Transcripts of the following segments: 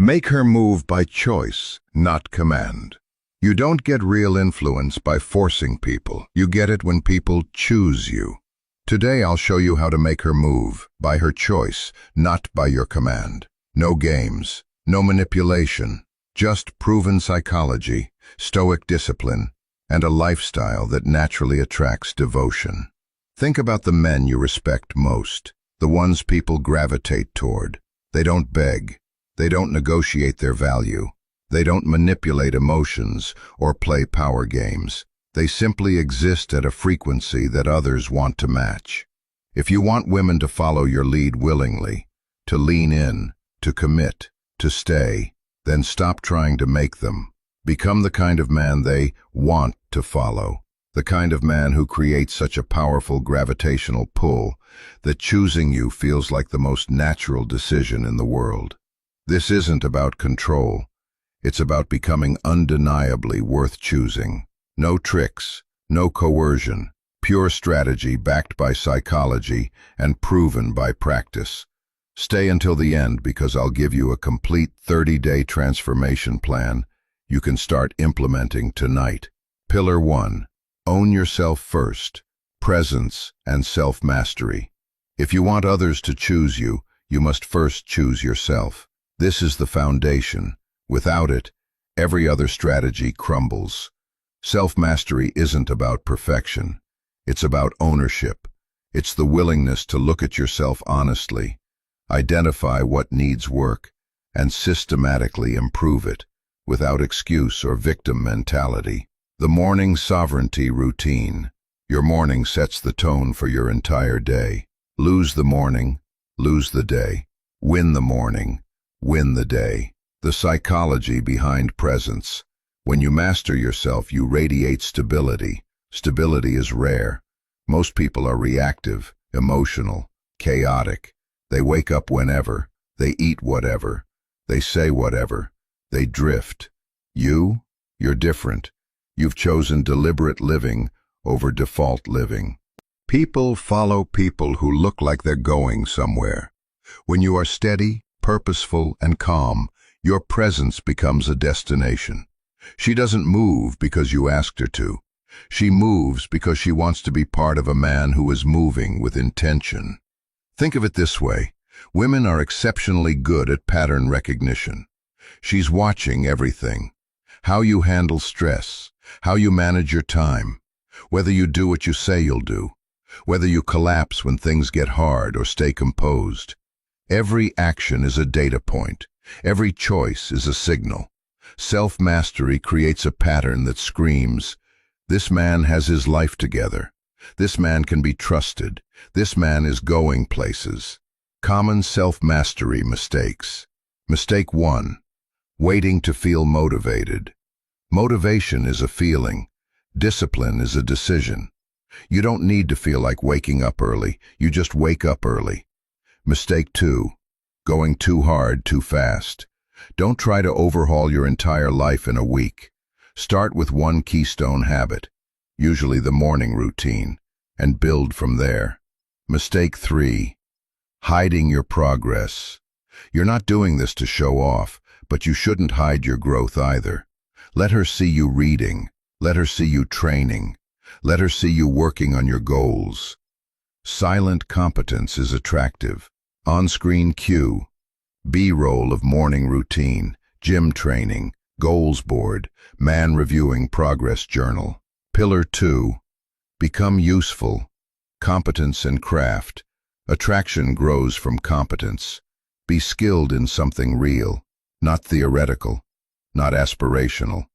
Make her move by choice, not command. You don't get real influence by forcing people. You get it when people choose you. Today I'll show you how to make her move, by her choice, not by your command. No games, no manipulation, just proven psychology, Stoic discipline, and a lifestyle that naturally attracts devotion. Think about the men you respect most, the ones people gravitate toward. They don't beg. They don't negotiate their value. They don't manipulate emotions or play power games. They simply exist at a frequency that others want to match. If you want women to follow your lead willingly, to lean in, to commit, to stay, then stop trying to make them. Become the kind of man they want to follow. The kind of man who creates such a powerful gravitational pull that choosing you feels like the most natural decision in the world. This isn't about control. It's about becoming undeniably worth choosing. No tricks, no coercion, pure strategy backed by psychology and proven by practice. Stay until the end because I'll give you a complete 30-day transformation plan you can start implementing tonight. Pillar 1. Own yourself first. Presence and self-mastery. If you want others to choose you, you must first choose yourself. This is the foundation. Without it, every other strategy crumbles. Self-mastery isn't about perfection. It's about ownership. It's the willingness to look at yourself honestly, identify what needs work, and systematically improve it, without excuse or victim mentality. The morning sovereignty routine. Your morning sets the tone for your entire day. Lose the morning, lose the day. Win the morning, win the day. The psychology behind presence. When you master yourself, you radiate stability. Stability is rare. Most people are reactive, emotional, chaotic. They wake up whenever. They eat whatever. They say whatever. They drift. You're different. You've chosen deliberate living over default living. People follow people who look like they're going somewhere. When you are steady, purposeful, and calm, your presence becomes a destination. She doesn't move because you asked her to. She moves because she wants to be part of a man who is moving with intention. Think of it this way. Women are exceptionally good at pattern recognition. She's watching everything. How you handle stress, how you manage your time, whether you do what you say you'll do, whether you collapse when things get hard or stay composed. Every action is a data point. Every choice is a signal. Self-mastery creates a pattern that screams, this man has his life together. This man can be trusted. This man is going places. Common self-mastery mistakes. Mistake 1. Waiting to feel motivated. Motivation is a feeling. Discipline is a decision. You don't need to feel like waking up early. You just wake up early. Mistake 2. Going too hard, too fast. Don't try to overhaul your entire life in a week. Start with one keystone habit, usually the morning routine, and build from there. Mistake 3. Hiding your progress. You're not doing this to show off, but you shouldn't hide your growth either. Let her see you reading. Let her see you training. Let her see you working on your goals. Silent competence is attractive. On-screen cue, B-roll of morning routine, gym training, goals board, man reviewing progress journal. Pillar 2. Become useful. Competence and craft. Attraction grows from competence. Be skilled in something real, not theoretical, not aspirational.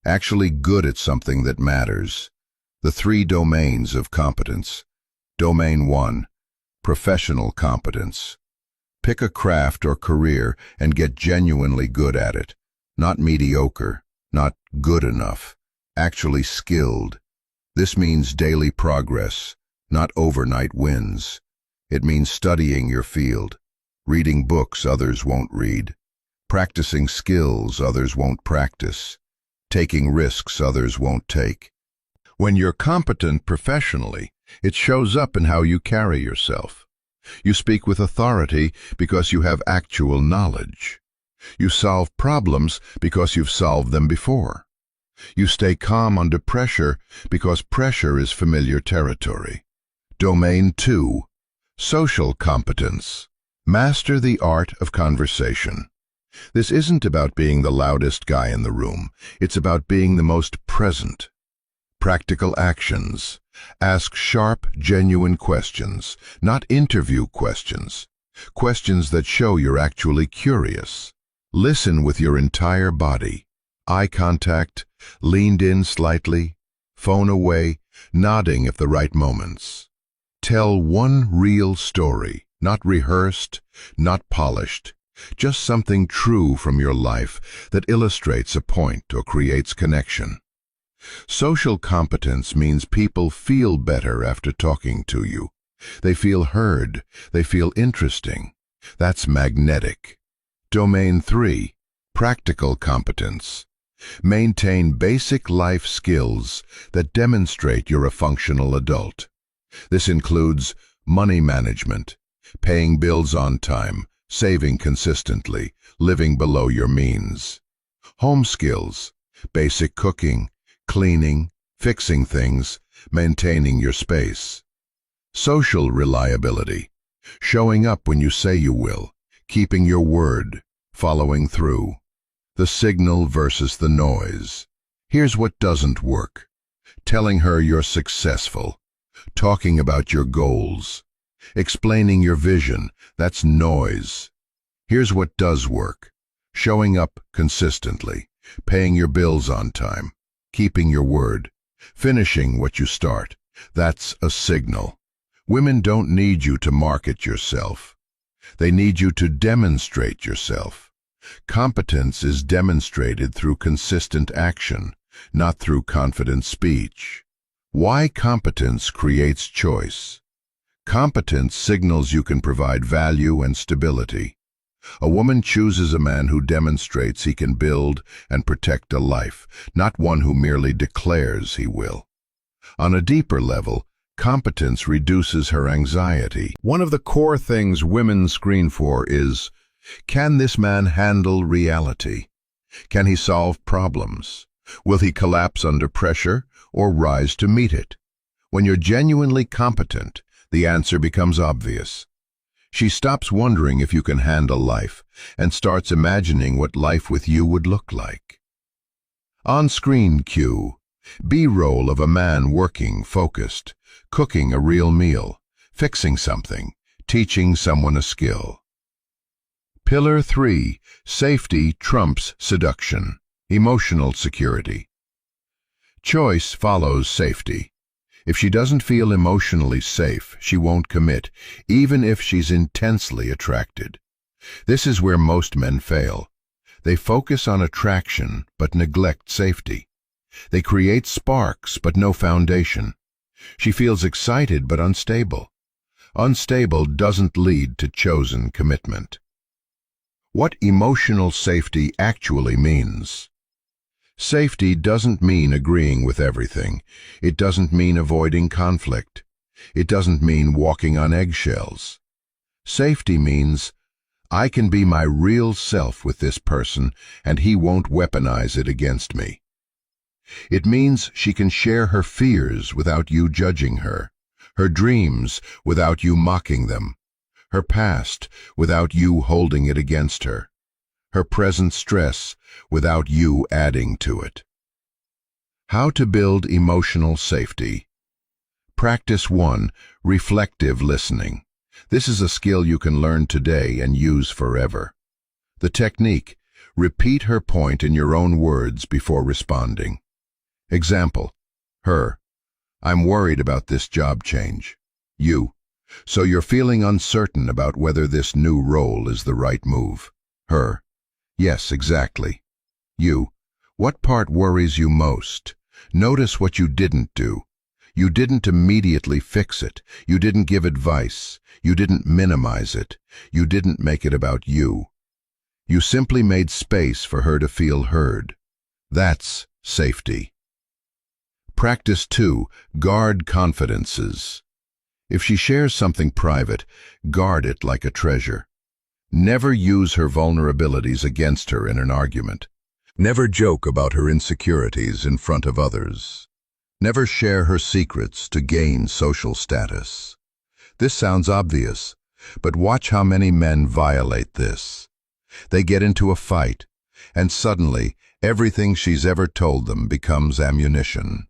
Actually good at something that matters. The 3 domains of competence. Domain 1. Professional competence. Pick a craft or career and get genuinely good at it. Not mediocre, not good enough. Actually skilled. This means daily progress, not overnight wins. It means studying your field, reading books others won't read, practicing skills others won't practice, taking risks others won't take. When you're competent professionally, it shows up in how you carry yourself. You speak with authority because you have actual knowledge. You solve problems because you've solved them before. You stay calm under pressure because pressure is familiar territory. Domain 2. Social competence. Master the art of conversation. This isn't about being the loudest guy in the room. It's about being the most present. Practical actions. Ask sharp, genuine questions, not interview questions. Questions that show you're actually curious. Listen with your entire body. Eye contact, leaned in slightly, phone away, nodding at the right moments. Tell one real story, not rehearsed, not polished, just something true from your life that illustrates a point or creates connection. Social competence means people feel better after talking to you. They feel heard. They feel interesting. That's magnetic. Domain 3. Practical competence. Maintain basic life skills that demonstrate you're a functional adult. This includes money management, paying bills on time, saving consistently, living below your means. Home skills, basic cooking, cleaning, fixing things, maintaining your space. Social reliability, showing up when you say you will, keeping your word, following through. The signal versus the noise. Here's what doesn't work. Telling her you're successful, talking about your goals, explaining your vision, that's noise. Here's what does work. Showing up consistently, paying your bills on time, keeping your word, finishing what you start, that's a signal. Women don't need you to market yourself. They need you to demonstrate yourself. Competence is demonstrated through consistent action, not through confident speech. Why competence creates choice? Competence signals you can provide value and stability. A woman chooses a man who demonstrates he can build and protect a life, not one who merely declares he will. On a deeper level, competence reduces her anxiety. One of the core things women screen for is, can this man handle reality? Can he solve problems? Will he collapse under pressure or rise to meet it? When you're genuinely competent, the answer becomes obvious. She stops wondering if you can handle life and starts imagining what life with you would look like. On-screen cue. B-roll of a man working, focused, cooking a real meal, fixing something, teaching someone a skill. Pillar 3. Safety trumps seduction. Emotional security. Choice follows safety. If she doesn't feel emotionally safe, she won't commit, even if she's intensely attracted. This is where most men fail. They focus on attraction but neglect safety. They create sparks but no foundation. She feels excited but unstable. Unstable doesn't lead to chosen commitment. What emotional safety actually means. Safety doesn't mean agreeing with everything. It doesn't mean avoiding conflict. It doesn't mean walking on eggshells. Safety means, I can be my real self with this person and he won't weaponize it against me. It means she can share her fears without you judging her dreams without you mocking them, her past without you holding it against her, her present stress without you adding to it. How to build emotional safety. Practice 1. Reflective listening. This is a skill you can learn today and use forever. The technique: repeat her point in your own words before responding. Example: her, I'm worried about this job change. You, so you're feeling uncertain about whether this new role is the right move. Her, yes, exactly. You, what part worries you most? Notice what you didn't do. You didn't immediately fix it. You didn't give advice. You didn't minimize it. You didn't make it about you. You simply made space for her to feel heard. That's safety. Practice 2. Guard confidences. If she shares something private, guard it like a treasure. Never use her vulnerabilities against her in an argument. Never joke about her insecurities in front of others. Never share her secrets to gain social status. This sounds obvious, but watch how many men violate this. They get into a fight, and suddenly everything she's ever told them becomes ammunition.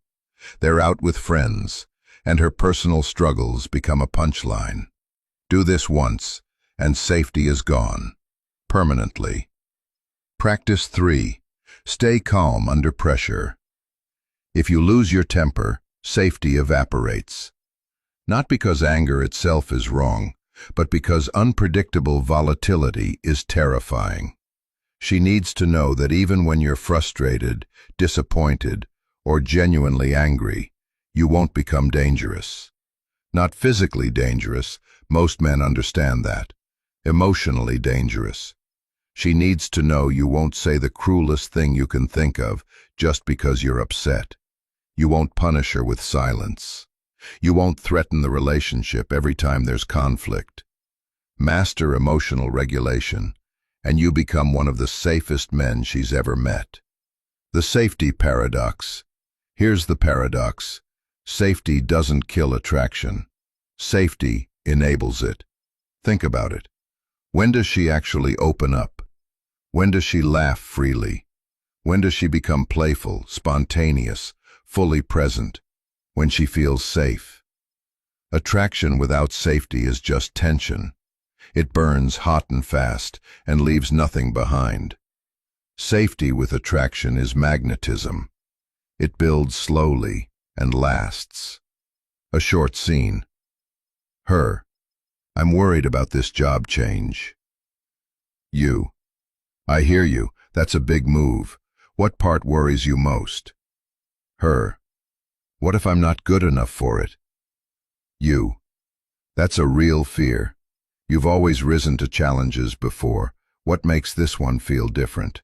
They're out with friends, and her personal struggles become a punchline. Do this once, and safety is gone, permanently. Practice 3. Stay calm under pressure. If you lose your temper, safety evaporates. Not because anger itself is wrong, but because unpredictable volatility is terrifying. She needs to know that even when you're frustrated, disappointed, or genuinely angry, you won't become dangerous. Not physically dangerous, most men understand that. Emotionally dangerous. She needs to know you won't say the cruelest thing you can think of just because you're upset. You won't punish her with silence. You won't threaten the relationship every time there's conflict. Master emotional regulation, and you become one of the safest men she's ever met. The safety paradox. Here's the paradox. Safety doesn't kill attraction. Safety enables it. Think about it. When does she actually open up? When does she laugh freely? When does she become playful, spontaneous, fully present? When she feels safe. Attraction without safety is just tension. It burns hot and fast and leaves nothing behind. Safety with attraction is magnetism. It builds slowly and lasts. A short scene. Her. I'm worried about this job change. You. I hear you. That's a big move. What part worries you most? Her. What if I'm not good enough for it? You. That's a real fear. You've always risen to challenges before. What makes this one feel different?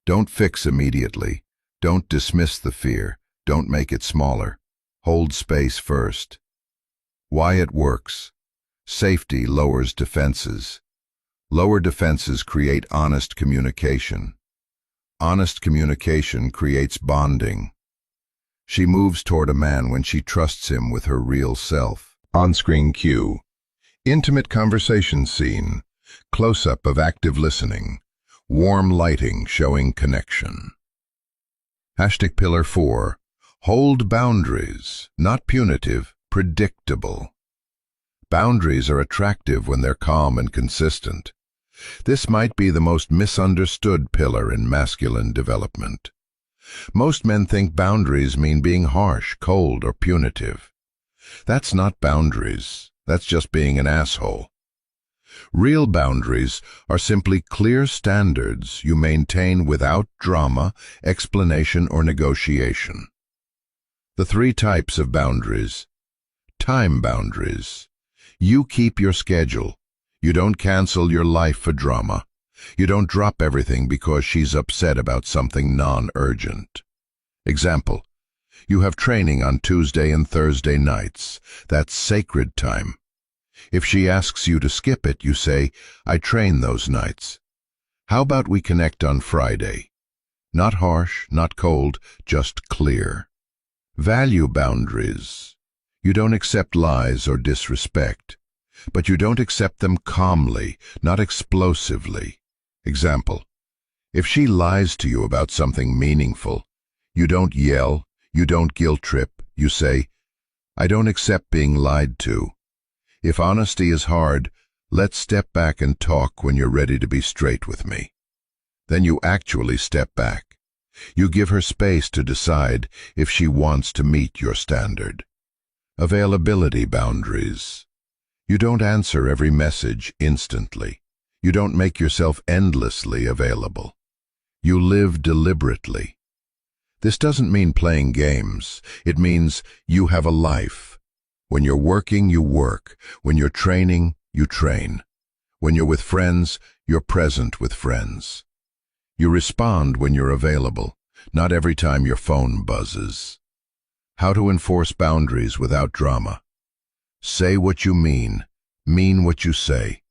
Don't fix immediately. Don't dismiss the fear. Don't make it smaller. Hold space first. Why it works. Safety lowers defenses. Lower defenses create honest communication. Honest communication creates bonding. She moves toward a man when she trusts him with her real self. On-screen cue. Intimate conversation scene. Close-up of active listening. Warm lighting showing connection. Pillar 4. Hold boundaries, not punitive, predictable. Boundaries are attractive when they're calm and consistent. This might be the most misunderstood pillar in masculine development. Most men think boundaries mean being harsh, cold, or punitive. That's not boundaries. That's just being an asshole. Real boundaries are simply clear standards you maintain without drama, explanation, or negotiation. The 3 types of boundaries. Time boundaries. You keep your schedule. You don't cancel your life for drama. You don't drop everything because she's upset about something non-urgent. Example, you have training on Tuesday and Thursday nights. That's sacred time. If she asks you to skip it, you say, I train those nights. How about we connect on Friday? Not harsh, not cold, just clear. Value boundaries. You don't accept lies or disrespect, but you don't accept them calmly, not explosively. Example, if she lies to you about something meaningful, you don't yell, you don't guilt trip, you say, I don't accept being lied to. If honesty is hard, let's step back and talk when you're ready to be straight with me. Then you actually step back. You give her space to decide if she wants to meet your standard. Availability boundaries. You don't answer every message instantly. You don't make yourself endlessly available. You live deliberately. This doesn't mean playing games. It means you have a life. When you're working, you work. When you're training, you train. When you're with friends, you're present with friends. You respond when you're available, not every time your phone buzzes. How to enforce boundaries without drama. Say what you mean what you say.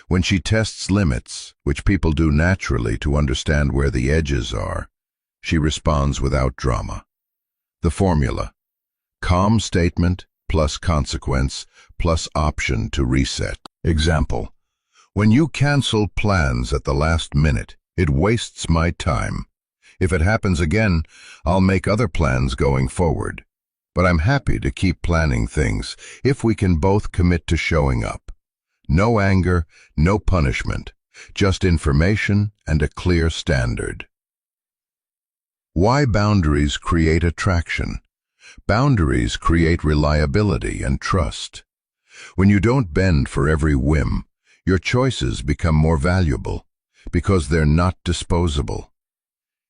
When she tests limits, which people do naturally to understand where the edges are, she responds without drama. The formula: calm statement plus consequence plus option to reset. Example: when you cancel plans at the last minute, it wastes my time. If it happens again, I'll make other plans going forward. But I'm happy to keep planning things if we can both commit to showing up. No anger, no punishment, just information and a clear standard. Why boundaries create attraction? Boundaries create reliability and trust. When you don't bend for every whim, your choices become more valuable because they're not disposable.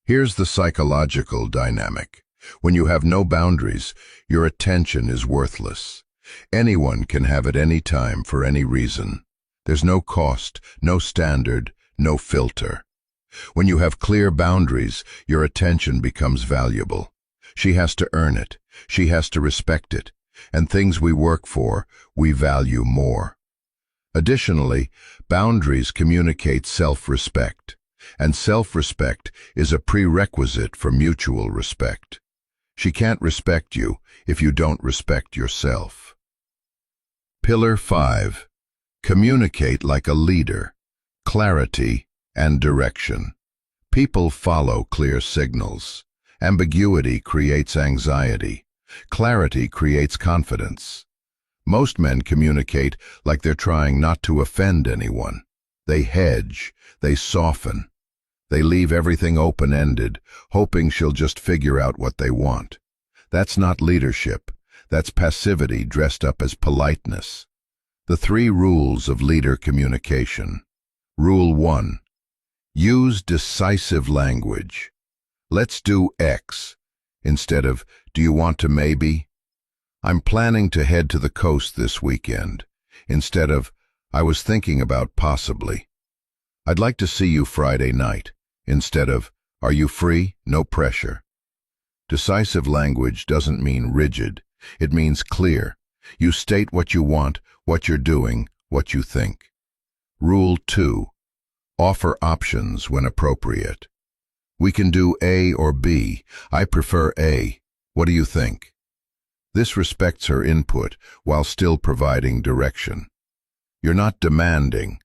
Here's the psychological dynamic. When you have no boundaries, your attention is worthless. Anyone can have it any time for any reason. There's no cost, no standard, no filter. When you have clear boundaries, your attention becomes valuable. She has to earn it. She has to respect it. And things we work for, we value more. Additionally, boundaries communicate self-respect, and self-respect is a prerequisite for mutual respect. She can't respect you if you don't respect yourself. Pillar 5. Communicate like a leader. Clarity and direction. People follow clear signals. Ambiguity creates anxiety. Clarity creates confidence. Most men communicate like they're trying not to offend anyone. They hedge, they soften. They leave everything open-ended, hoping she'll just figure out what they want. That's not leadership. That's passivity dressed up as politeness. The 3 rules of leader communication. Rule 1. Use decisive language. Let's do X instead of, do you want to maybe? I'm planning to head to the coast this weekend instead of, I was thinking about possibly. I'd like to see you Friday night instead of, are you free? No pressure. Decisive language doesn't mean rigid. It means clear. You state what you want, what you're doing, what you think. Rule 2. Offer options when appropriate. We can do A or B. I prefer A. What do you think? This respects her input while still providing direction. You're not demanding.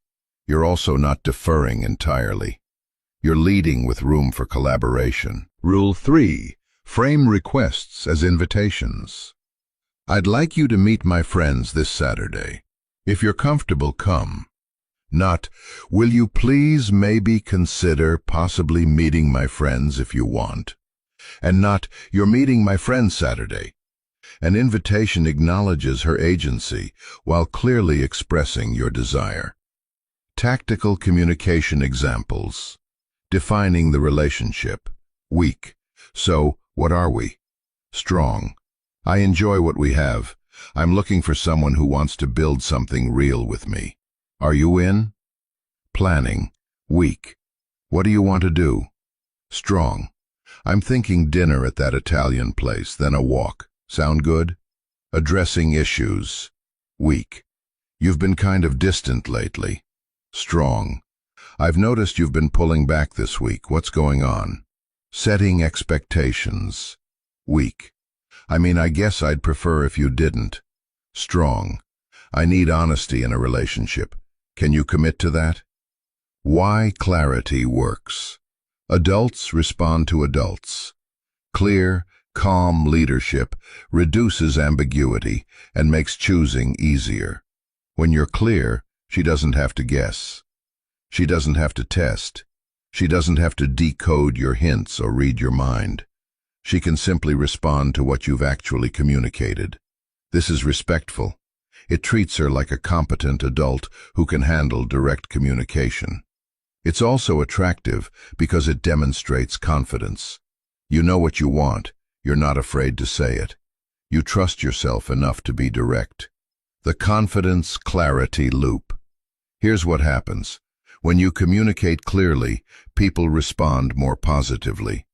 You're also not deferring entirely. You're leading with room for collaboration. Rule 3. Frame requests as invitations. I'd like you to meet my friends this Saturday. If you're comfortable, come. Not, will you please maybe consider possibly meeting my friends if you want? And not, you're meeting my friends Saturday. An invitation acknowledges her agency while clearly expressing your desire. Tactical communication examples. Defining the relationship. Weak. So, what are we? Strong. I enjoy what we have. I'm looking for someone who wants to build something real with me. Are you in? Planning. Weak. What do you want to do? Strong. I'm thinking dinner at that Italian place, then a walk. Sound good? Addressing issues. Weak. You've been kind of distant lately. Strong. I've noticed you've been pulling back this week. What's going on? Setting expectations. Weak. I guess I'd prefer if you didn't. Strong. I need honesty in a relationship. Can you commit to that? Why clarity works. Adults respond to adults. Clear, calm leadership reduces ambiguity and makes choosing easier. When you're clear, she doesn't have to guess. She doesn't have to test. She doesn't have to decode your hints or read your mind. She can simply respond to what you've actually communicated. This is respectful. It treats her like a competent adult who can handle direct communication. It's also attractive because it demonstrates confidence. You know what you want. You're not afraid to say it. You trust yourself enough to be direct. The confidence-clarity loop. Here's what happens. When you communicate clearly, people respond more positively.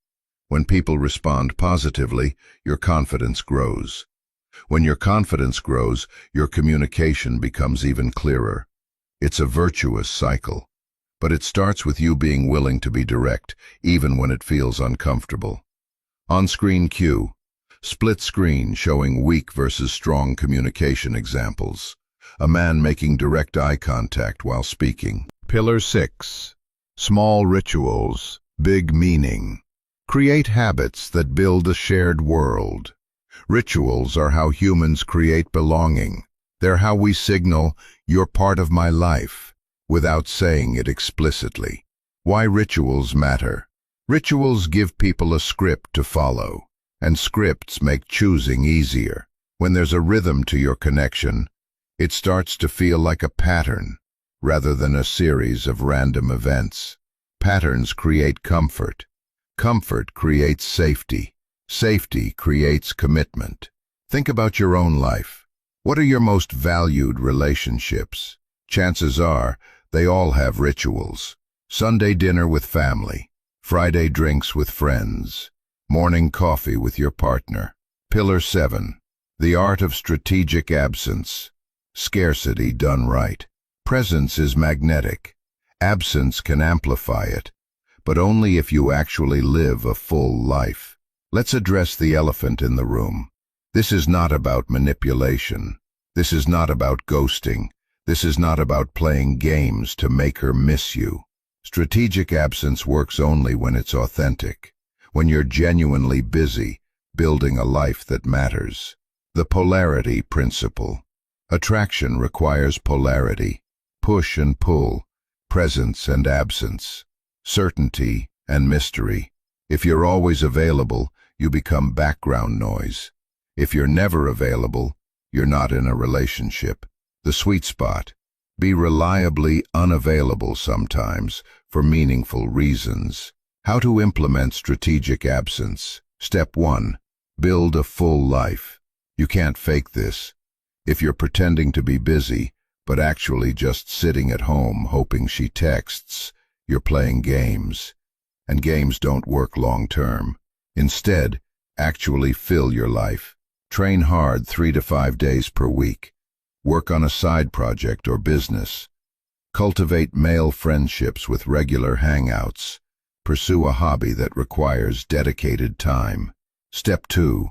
When people respond positively, your confidence grows. When your confidence grows, your communication becomes even clearer. It's a virtuous cycle. But it starts with you being willing to be direct, even when it feels uncomfortable. On-screen cue. Split screen showing weak versus strong communication examples. A man making direct eye contact while speaking. Pillar 6. Small rituals, big meaning. Create habits that build a shared world. Rituals are how humans create belonging. They're how we signal, "You're part of my life," without saying it explicitly. Why rituals matter. Rituals give people a script to follow, and scripts make choosing easier. When there's a rhythm to your connection, it starts to feel like a pattern, rather than a series of random events. Patterns create comfort. Comfort creates safety. Safety creates commitment. Think about your own life. What are your most valued relationships? Chances are, they all have rituals. Sunday dinner with family, Friday drinks with friends, morning coffee with your partner. Pillar 7. The art of strategic absence. Scarcity done right. Presence is magnetic. Absence can amplify it, but only if you actually live a full life. Let's address the elephant in the room. This is not about manipulation. This is not about ghosting. This is not about playing games to make her miss you. Strategic absence works only when it's authentic, when you're genuinely busy, building a life that matters. The polarity principle. Attraction requires polarity, push and pull, presence and absence, certainty and mystery. If you're always available, you become background noise. If you're never available, you're not in a relationship. The sweet spot. Be reliably unavailable sometimes for meaningful reasons. How to implement strategic absence. Step 1. Build a full life. You can't fake this. If you're pretending to be busy, but actually just sitting at home hoping she texts, you're playing games. And games don't work long term. Instead, actually fill your life. Train hard 3 to 5 days per week. Work on a side project or business. Cultivate male friendships with regular hangouts. Pursue a hobby that requires dedicated time. Step 2.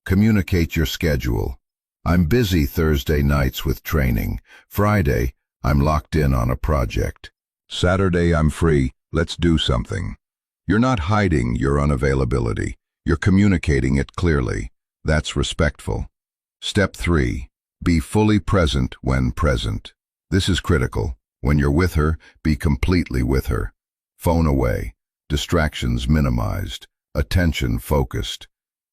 Communicate your schedule. I'm busy Thursday nights with training. Friday, I'm locked in on a project. Saturday, I'm free. Let's do something. You're not hiding your unavailability. You're communicating it clearly. That's respectful. Step 3. Be fully present when present. This is critical. When you're with her, be completely with her. Phone away. Distractions minimized. Attention focused.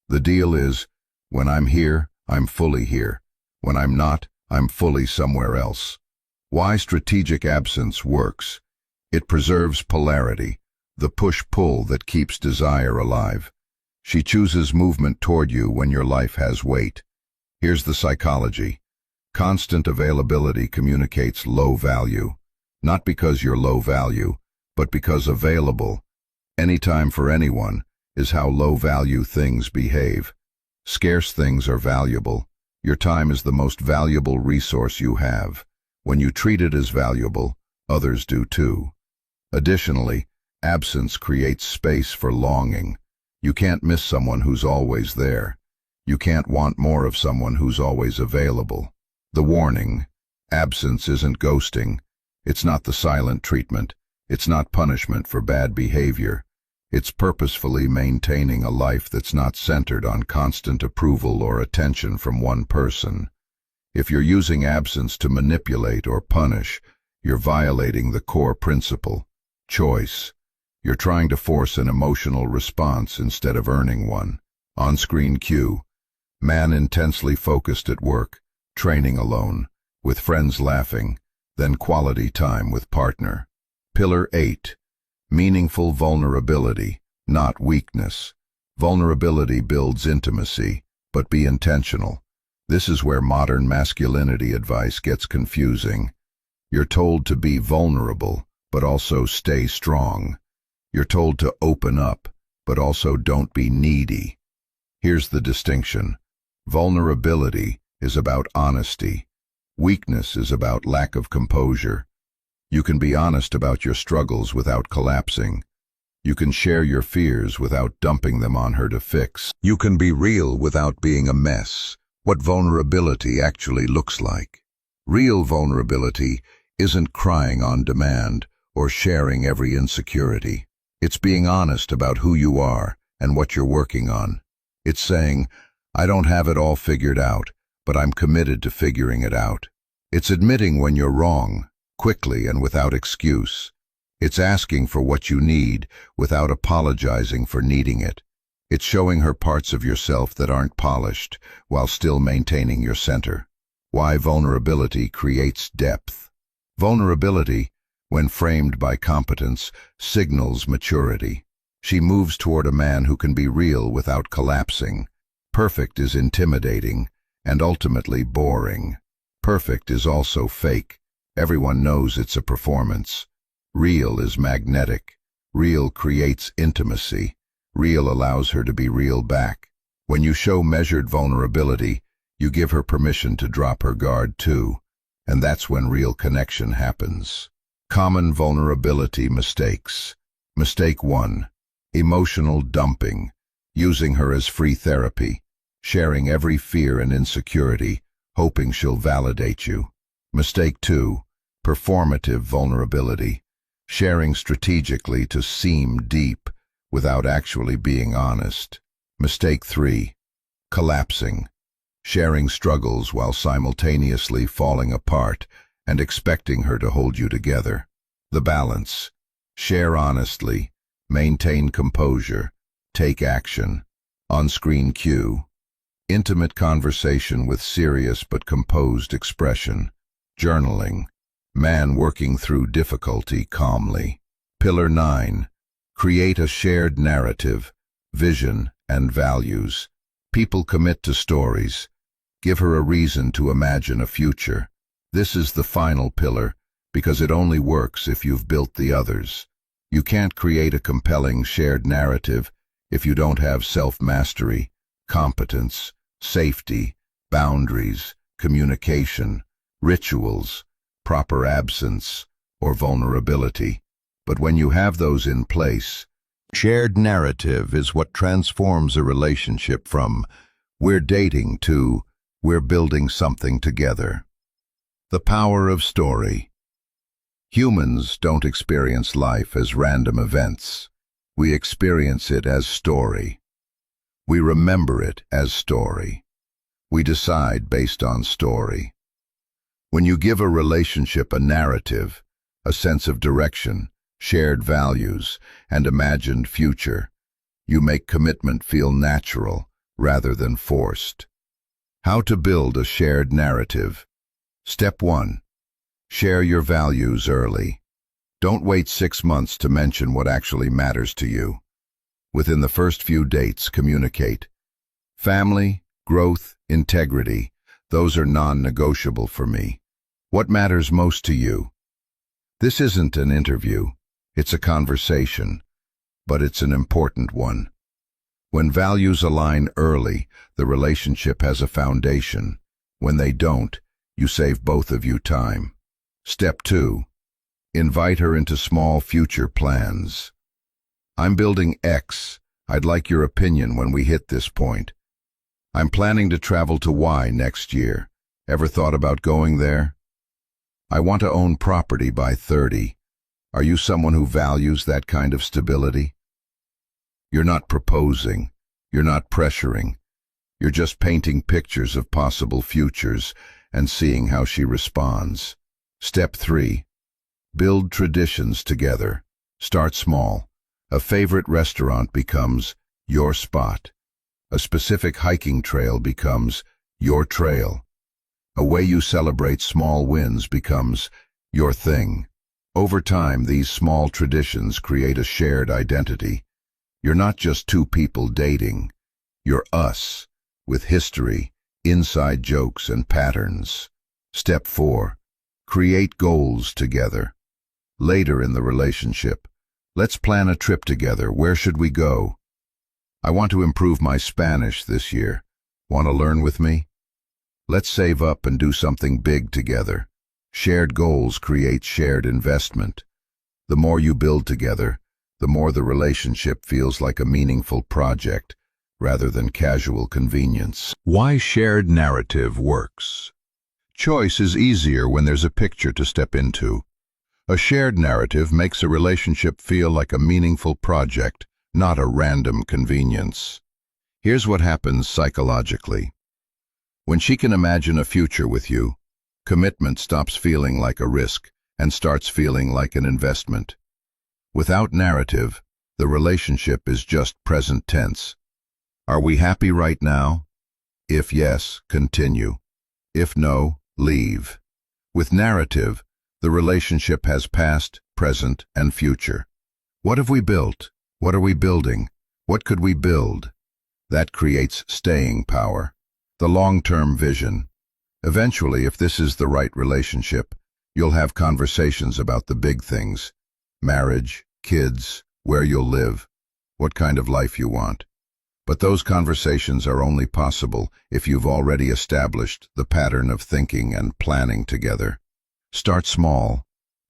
The deal is, when I'm here, I'm fully here. When I'm not, I'm fully somewhere else. Why strategic absence works. It preserves polarity, the push-pull that keeps desire alive. She chooses movement toward you when your life has weight. Here's the psychology. Constant availability communicates low value. Not because you're low value, but because available, anytime for anyone, is how low-value things behave. Scarce things are valuable. Your time is the most valuable resource you have. When you treat it as valuable, others do too. Additionally, absence creates space for longing. You can't miss someone who's always there. You can't want more of someone who's always available. The warning: absence isn't ghosting. It's not the silent treatment. It's not punishment for bad behavior. It's purposefully maintaining a life that's not centered on constant approval or attention from one person. If you're using absence to manipulate or punish, you're violating the core principle: choice. You're trying to force an emotional response instead of earning one. On-screen cue. Man intensely focused at work, training alone, with friends laughing, then quality time with partner. Pillar 8. Meaningful vulnerability, not weakness. Vulnerability builds intimacy, but be intentional. This is where modern masculinity advice gets confusing. You're told to be vulnerable, but also stay strong. You're told to open up, but also don't be needy. Here's the distinction. Vulnerability is about honesty. Weakness is about lack of composure. You can be honest about your struggles without collapsing. You can share your fears without dumping them on her to fix. You can be real without being a mess. What vulnerability actually looks like. Real vulnerability isn't crying on demand or sharing every insecurity. It's being honest about who you are and what you're working on. It's saying, I don't have it all figured out, but I'm committed to figuring it out. It's admitting when you're wrong, quickly and without excuse. It's asking for what you need without apologizing for needing it. It's showing her parts of yourself that aren't polished while still maintaining your center. Why vulnerability creates depth. Vulnerability, when framed by competence, signals maturity. She moves toward a man who can be real without collapsing. Perfect is intimidating and ultimately boring. Perfect is also fake. Everyone knows it's a performance. Real is magnetic. Real creates intimacy. Real allows her to be real back. When you show measured vulnerability, you give her permission to drop her guard too, and that's when real connection happens. Common vulnerability mistakes. Mistake 1. Emotional dumping. Using her as free therapy. Sharing every fear and insecurity, hoping she'll validate you. Mistake 2. Performative vulnerability. Sharing strategically to seem deep without actually being honest. Mistake 3. Collapsing. Sharing struggles while simultaneously falling apart and expecting her to hold you together. The balance. Share honestly, maintain composure, take action. On-screen cue. Intimate conversation with serious but composed expression. Journaling. Man working through difficulty calmly. Pillar 9. Create a shared narrative, vision, and values. People commit to stories. Give her a reason to imagine a future. This is the final pillar, because it only works if you've built the others. You can't create a compelling shared narrative if you don't have self-mastery, competence, safety, boundaries, communication, rituals, proper absence, or vulnerability. But when you have those in place, shared narrative is what transforms a relationship from we're dating to we're building something together. The power of story. Humans don't experience life as random events. We experience it as story. We remember it as story. We decide based on story. When you give a relationship a narrative, a sense of direction, shared values, and imagined future, you make commitment feel natural rather than forced. How to build a shared narrative. Step 1. Share your values early. Don't wait 6 months to mention what actually matters to you. Within the first few dates, communicate. Family, growth, integrity, those are non-negotiable for me. What matters most to you? This isn't an interview, it's a conversation, but it's an important one. When values align early, the relationship has a foundation. When they don't, you save both of you time. Step 2. Invite her into small future plans. I'm building X. I'd like your opinion when we hit this point. I'm planning to travel to Y next year. Ever thought about going there? I want to own property by 30. Are you someone who values that kind of stability? You're not proposing. You're not pressuring. You're just painting pictures of possible futures and seeing how she responds. Step 3. Build traditions together. Start small. A favorite restaurant becomes your spot. A specific hiking trail becomes your trail. A way you celebrate small wins becomes your thing. Over time, these small traditions create a shared identity. You're not just two people dating. You're us, with history, inside jokes, and patterns. Step 4. Create goals together. Later in the relationship, let's plan a trip together. Where should we go? I want to improve my Spanish this year. Want to learn with me? Let's save up and do something big together. Shared goals create shared investment. The more you build together, the more the relationship feels like a meaningful project rather than casual convenience. Why shared narrative works. Choice is easier when there's a picture to step into. A shared narrative makes a relationship feel like a meaningful project, not a random convenience. Here's what happens psychologically. When she can imagine a future with you, commitment stops feeling like a risk and starts feeling like an investment. Without narrative, the relationship is just present tense. Are we happy right now? If yes, continue. If no, leave. With narrative, the relationship has past, present, and future. What have we built? What are we building? What could we build? That creates staying power. The long-term vision. Eventually, if this is the right relationship, you'll have conversations about the big things. Marriage, kids, where you'll live, what kind of life you want. But those conversations are only possible if you've already established the pattern of thinking and planning together. Start small.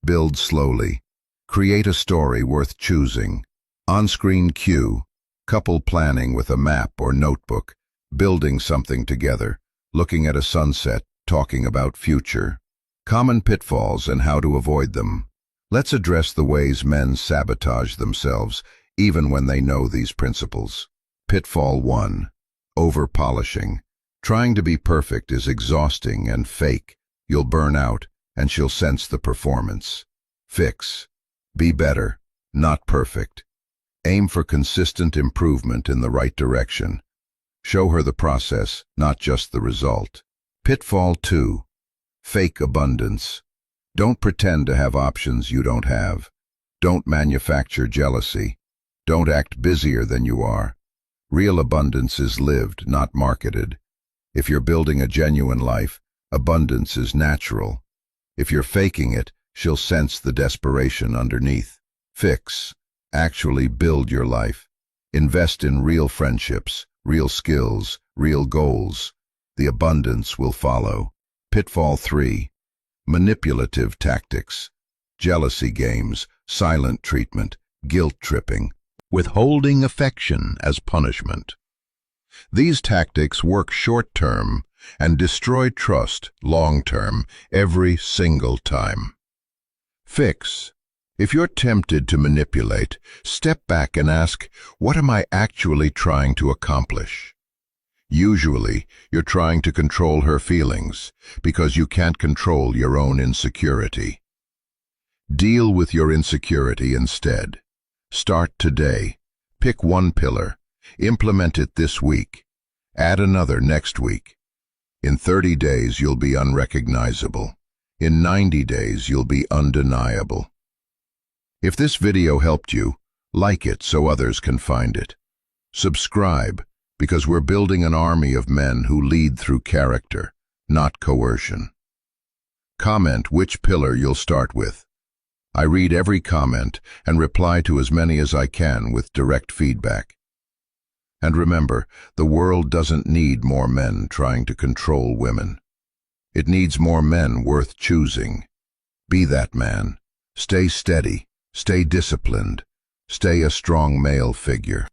Build slowly. Create a story worth choosing. On-screen cue. Couple planning with a map or notebook. Building something together. Looking at a sunset. Talking about future. Common pitfalls and how to avoid them. Let's address the ways men sabotage themselves, even when they know these principles. Pitfall 1. Over-polishing. Trying to be perfect is exhausting and fake. You'll burn out, and she'll sense the performance. Fix. Be better, not perfect. Aim for consistent improvement in the right direction. Show her the process, not just the result. Pitfall 2. Fake abundance. Don't pretend to have options you don't have. Don't manufacture jealousy. Don't act busier than you are. Real abundance is lived, not marketed. If you're building a genuine life, abundance is natural. If you're faking it, she'll sense the desperation underneath. Fix. Actually build your life. Invest in real friendships, real skills, real goals. The abundance will follow. Pitfall 3. Manipulative tactics. Jealousy games, silent treatment, guilt tripping. Withholding affection as punishment. These tactics work short-term and destroy trust long-term every single time. Fix. If you're tempted to manipulate, step back and ask, what am I actually trying to accomplish? Usually, you're trying to control her feelings because you can't control your own insecurity. Deal with your insecurity instead. Start today. Pick one pillar. Implement it this week. Add another next week. In 30 days, you'll be unrecognizable. In 90 days, you'll be undeniable. If this video helped you, like it so others can find it. Subscribe, because we're building an army of men who lead through character, not coercion. Comment which pillar you'll start with. I read every comment and reply to as many as I can with direct feedback. And remember, the world doesn't need more men trying to control women. It needs more men worth choosing. Be that man. Stay steady. Stay disciplined. Stay a strong male figure.